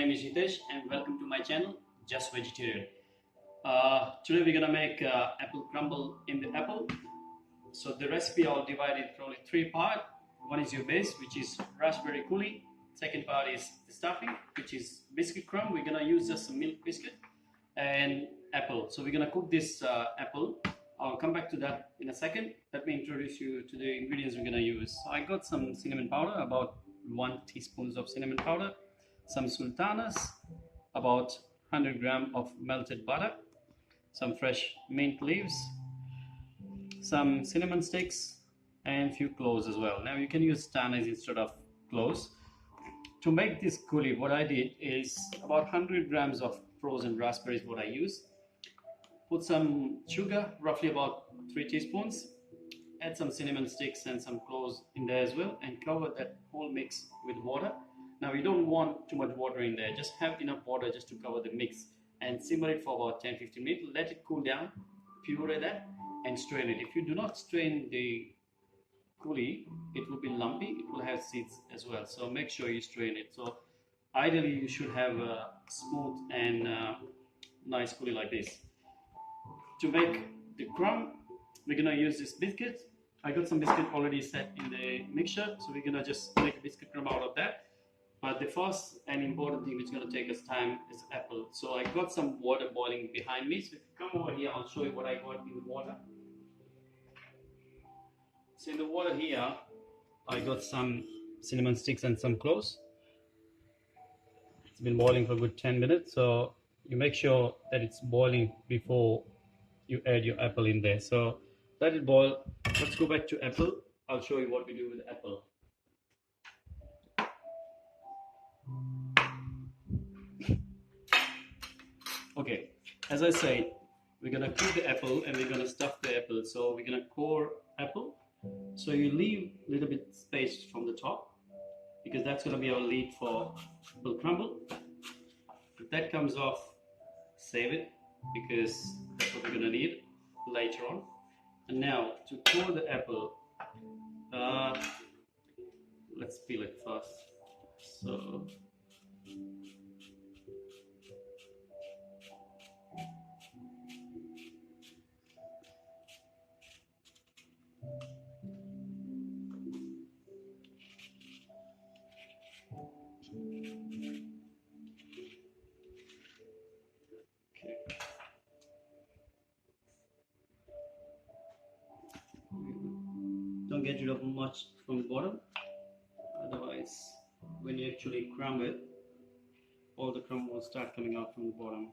name is Hitesh and welcome to my channel, Just Vegetarian. Today we're gonna make apple crumble in the apple. So the recipe I'll divide it probably three parts. One is your base, which is raspberry couli. Second part is the stuffing, which is biscuit crumb. We're gonna use just some milk biscuit and apple. So we're gonna cook this apple. I'll come back to that in a second. Let me introduce you to the ingredients we're gonna use. So I got some cinnamon powder, about 1 teaspoon of cinnamon powder, some sultanas, about 100 grams of melted butter, some fresh mint leaves, some cinnamon sticks, and a few cloves as well. Now you can use sultanas instead of cloves. To make this couli, what I did is about 100 grams of frozen raspberries, what I use. Put some sugar, roughly about 3 teaspoons. Add some cinnamon sticks and some cloves in there as well, and cover that whole mix with water. Now you don't want too much water in there, just have enough water just to cover the mix, and simmer it for about 10-15 minutes. Let it cool down, puree that, and strain it. If you do not strain the couli, it will be lumpy, it will have seeds as well, so make sure you strain it. So ideally you should have a smooth and nice couli like this. To make the crumb, we're gonna use this biscuit. I got some biscuit already set in the mixture, so we're gonna just make a biscuit crumb out of that. But the first and important thing which is gonna take us time is apple. So I got some water boiling behind me. So if you come over here, I'll show you what I got in the water. So in the water here, I got some cinnamon sticks and some cloves. It's been boiling for a good 10 minutes, so you make sure that it's boiling before you add your apple in there. So let it boil. Let's go back to apple. I'll show you what we do with apple. Okay, as I said, we're gonna cook the apple and we're gonna stuff the apple. So we're gonna core apple. So you leave a little bit space from the top, because that's gonna be our lid for apple crumble. If that comes off, save it, because that's what we're gonna need later on. And now to core the apple, let's peel it first. So don't get rid of much from the bottom, otherwise when you actually crumb it, all the crumb will start coming out from the bottom.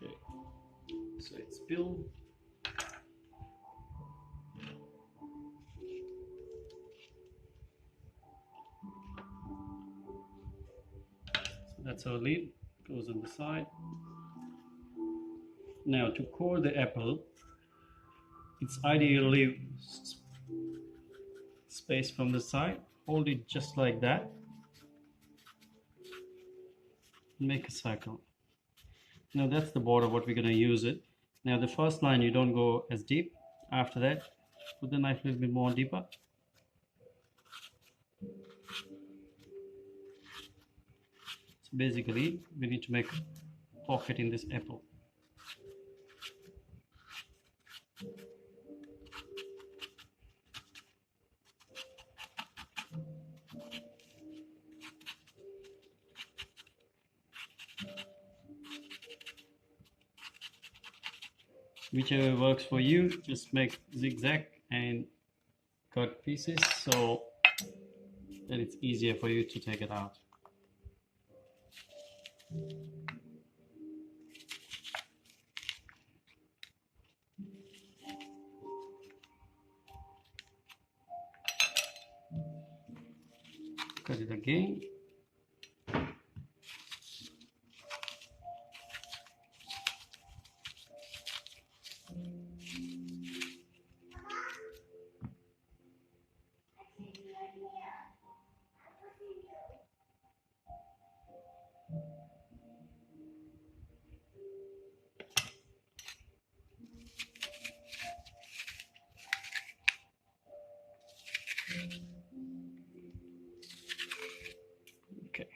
Okay, so it's peeled. So that's our lid, goes on the side. Now to core the apple, it's ideal to leave space from the side. Hold it just like that. Make a circle. Now that's the border what we're going to use it. Now the first line you don't go as deep. After that, put the knife a little bit more deeper. So basically we need to make a pocket in this apple. Whichever works for you, just make zigzag and cut pieces so that it's easier for you to take it out. Cut it again. Okay.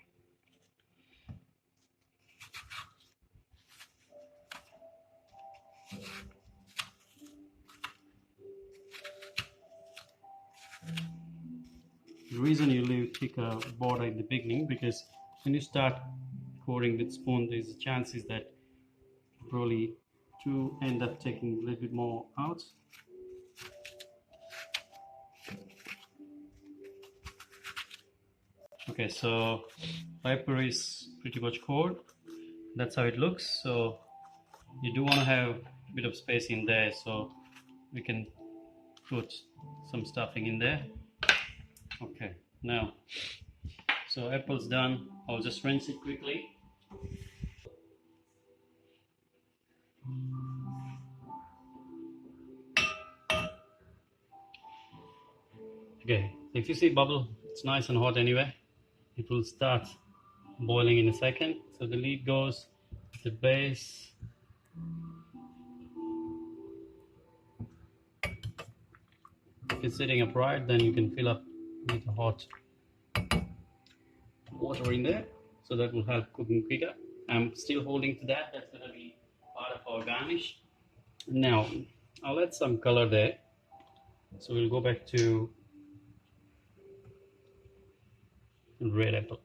The reason you leave thicker border in the beginning, because when you start pouring with spoon, there's a chances that probably to end up taking a little bit more out. Okay, so paper is pretty much cold. That's how it looks. So you do want to have a bit of space in there, so we can put some stuffing in there. Okay, now, so apple's done. I'll just rinse it quickly. Okay, if you see bubble, it's nice and hot anyway. It will start boiling in a second. So the lid goes, the base. If it's sitting upright, then you can fill up with hot water in there. So that will help cooking quicker. I'm still holding to that. That's going to be part of our garnish. Now, I'll add some color there. So we'll go back to red apple.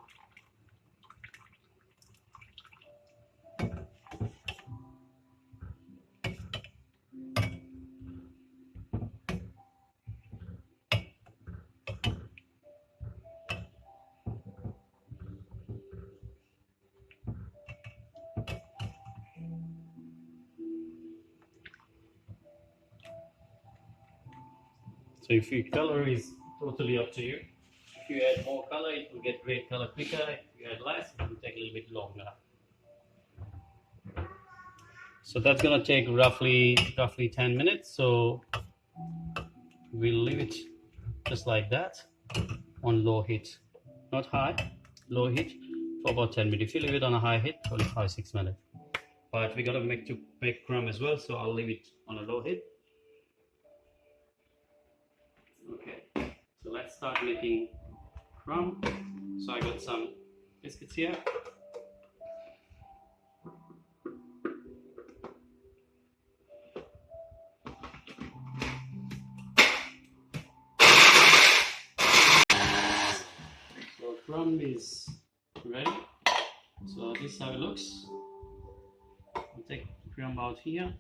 So if your color is totally up to you. If you add more color, it will get red color quicker. If you add less, it will take a little bit longer. So that's gonna take roughly 10 minutes. So we'll leave it just like that on low heat, not high, low heat for about 10 minutes. If you leave it on a high heat, only 5-6 minutes. But we gotta make crumb as well, so I'll leave it on a low heat. Okay, so let's start making crumb. So I got some biscuits here. So crumb is ready. So this is how it looks. I'll take the crumb out here.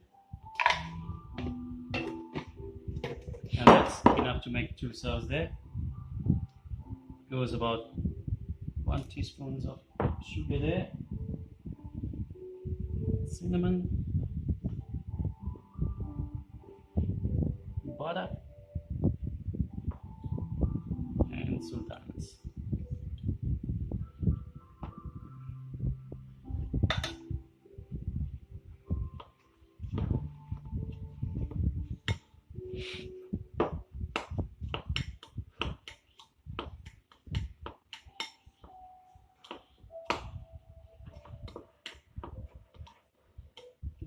And that's enough to make 2 serves there. Goes about 1 teaspoon of sugar there, cinnamon, butter, and sultanas.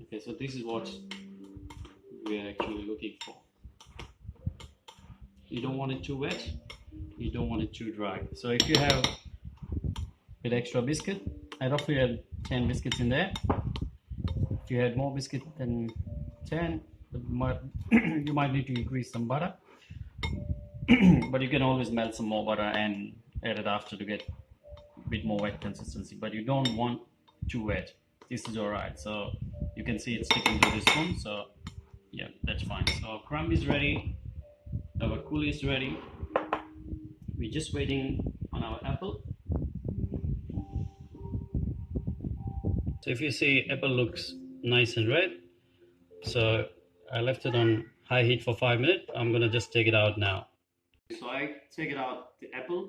Okay, so this is what we are actually looking for. You don't want it too wet, you don't want it too dry. So if you have a bit extra biscuit, I roughly had 10 biscuits in there. If you had more biscuit than 10, you might need to increase some butter. But you can always melt some more butter and add it after to get a bit more wet consistency. But you don't want too wet. This is alright. So you can see it's sticking to the spoon. So yeah, that's fine. So crumb is ready. Our couli is ready. We're just waiting on our apple. So if you see, apple looks nice and red. So I left it on high heat for 5 minutes. I'm gonna just take it out now. So I take it out the apple.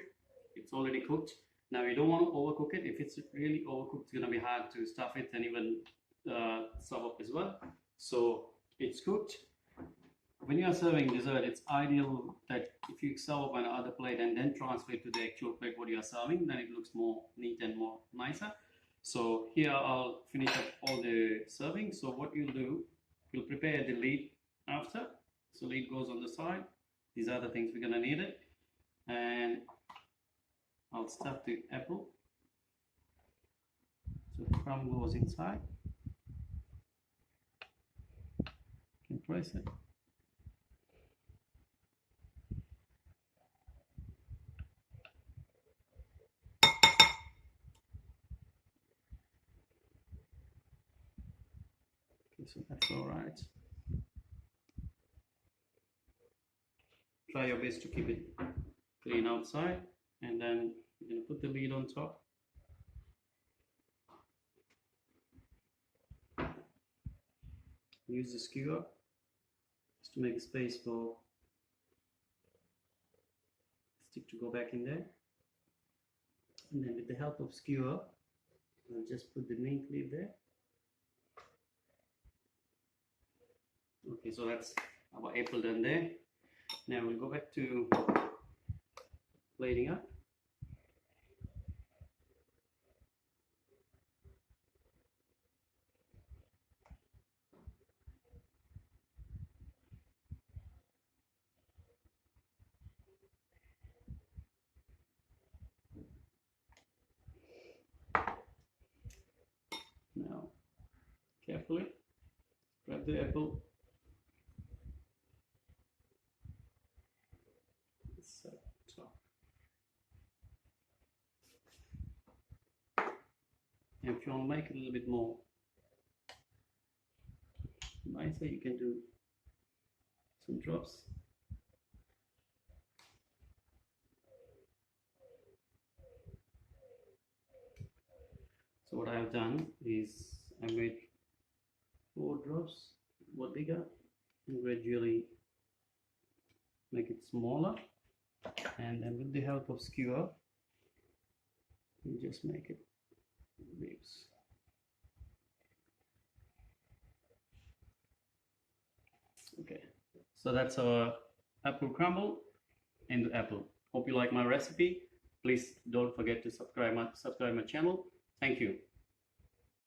It's already cooked. Now you don't want to overcook it. If it's really overcooked, it's gonna be hard to stuff it and even serve up as well. So it's cooked. When you are serving dessert, it's ideal that if you serve up on another plate and then transfer it to the actual plate what you are serving, then it looks more neat and more nicer. So here I'll finish up all the serving. So what you'll do, you'll prepare the lid after. So lid goes on the side. These are the things we're gonna need it. And I'll stuff the apple. So the crumb goes inside. You can press it. Okay, so that's all right. Try your best to keep it clean outside, and then you're going to put the lid on top. Use the skewer just to make space for the stick to go back in there. And then with the help of skewer, I'll just put the main clip there. Okay, so that's our apple done there. Now we'll go back to plating up. Now, carefully grab the apple. And if you want to make it a little bit more nicer, you can do some drops. So what I have done is I made 4 drops, what bigger, and gradually make it smaller. And then with the help of skewer, you just make it waves. Okay, so that's our apple crumble in the apple. Hope you like my recipe. Please don't forget to subscribe my channel. Thank you.